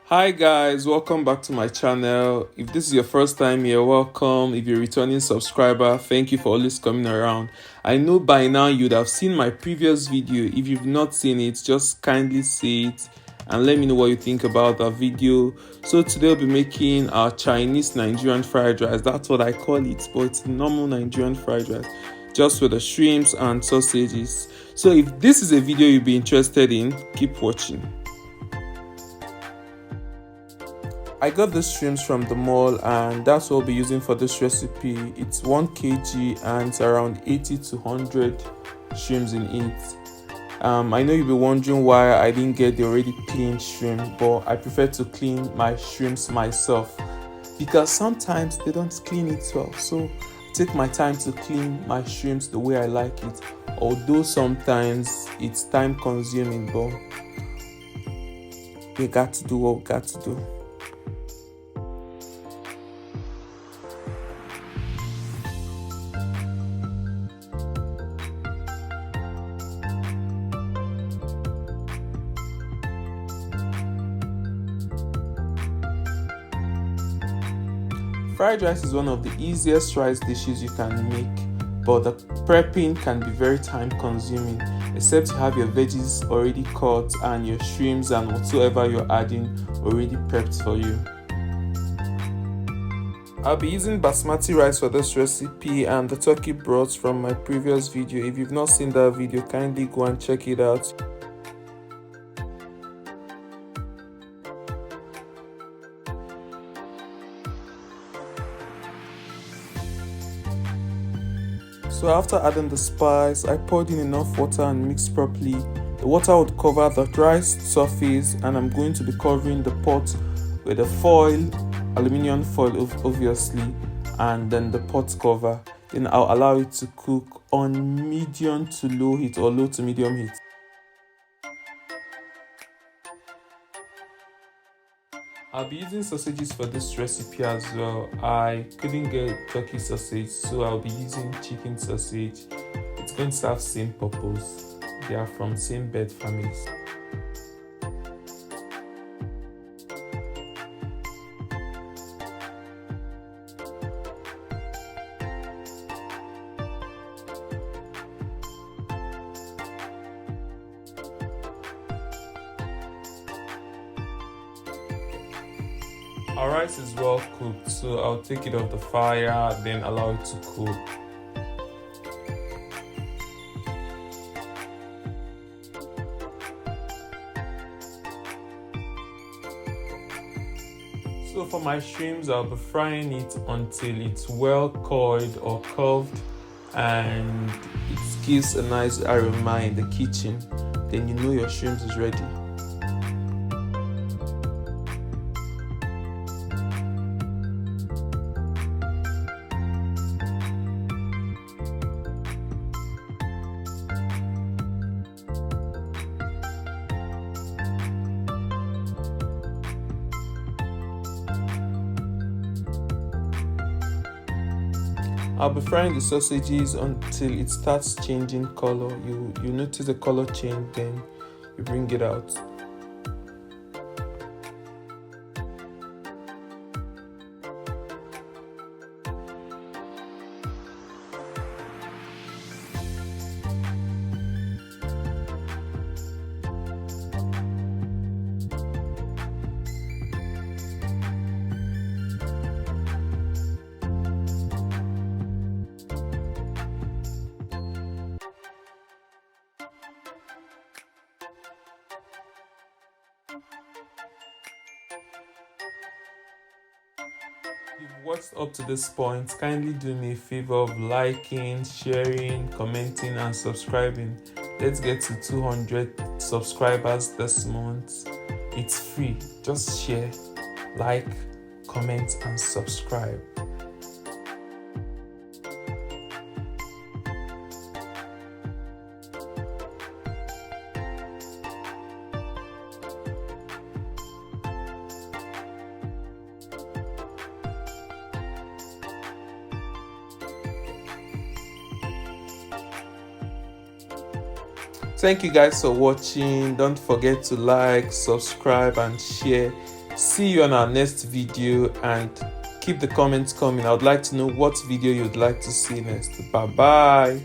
Hi guys, welcome back to my channel. If this is your first time here, welcome. If you're a returning subscriber, thank you for always coming around. I know by now you'd have seen my previous video. If you've not seen it, just kindly see it and let me know what you think about that video. So today we'll be making our Chinese-Nigerian fried rice. That's what I call it, but it's normal Nigerian fried rice, just with the shrimps and sausages. So if this is a video you'll be interested in, keep watching. I got the shrimps from the mall and that's what we'll be using for this recipe. It's 1 kg and it's around 80 to 100 shrimps in it. I know you'll be wondering why I didn't get the already cleaned shrimp, but I prefer to clean my shrimps myself because sometimes they don't clean it well. So I take my time to clean my shrimps the way I like it, although sometimes it's time consuming, but we got to do what we got to do. Fried rice is one of the easiest rice dishes you can make, but the prepping can be very time consuming, except you have your veggies already cut and your shrimps and whatsoever you're adding already prepped for you. I'll be using basmati rice for this recipe and the turkey broth from my previous video. If you've not seen that video, kindly go and check it out. So after adding the spice, I poured in enough water and mixed properly. The water would cover the rice surface and I'm going to be covering the pot with a foil, aluminium foil obviously, and then the pot cover. Then I'll allow it to cook on medium to low heat or low to medium heat. I'll be using sausages for this recipe as well. I couldn't get turkey sausage, so I'll be using chicken sausage. It's going to serve same purpose. They are from same bird families. Our rice is well cooked, so I'll take it off the fire, then allow it to cook. So for my shrimps, I'll be frying it until it's well coiled or curved and it gives a nice aroma in the kitchen. Then you know your shrimps is ready. I'll be frying the sausages until it starts changing color. You notice the color change, then you bring it out. If you've watched up to this point, kindly do me a favor of liking, sharing, commenting and subscribing. Let's get to 200 subscribers this month. It's free. Just share, like, comment and subscribe. Thank you guys for watching. Don't forget to like, subscribe and share. See you on our next video, and keep the comments coming. I would like to know what video you'd like to see next. Bye bye.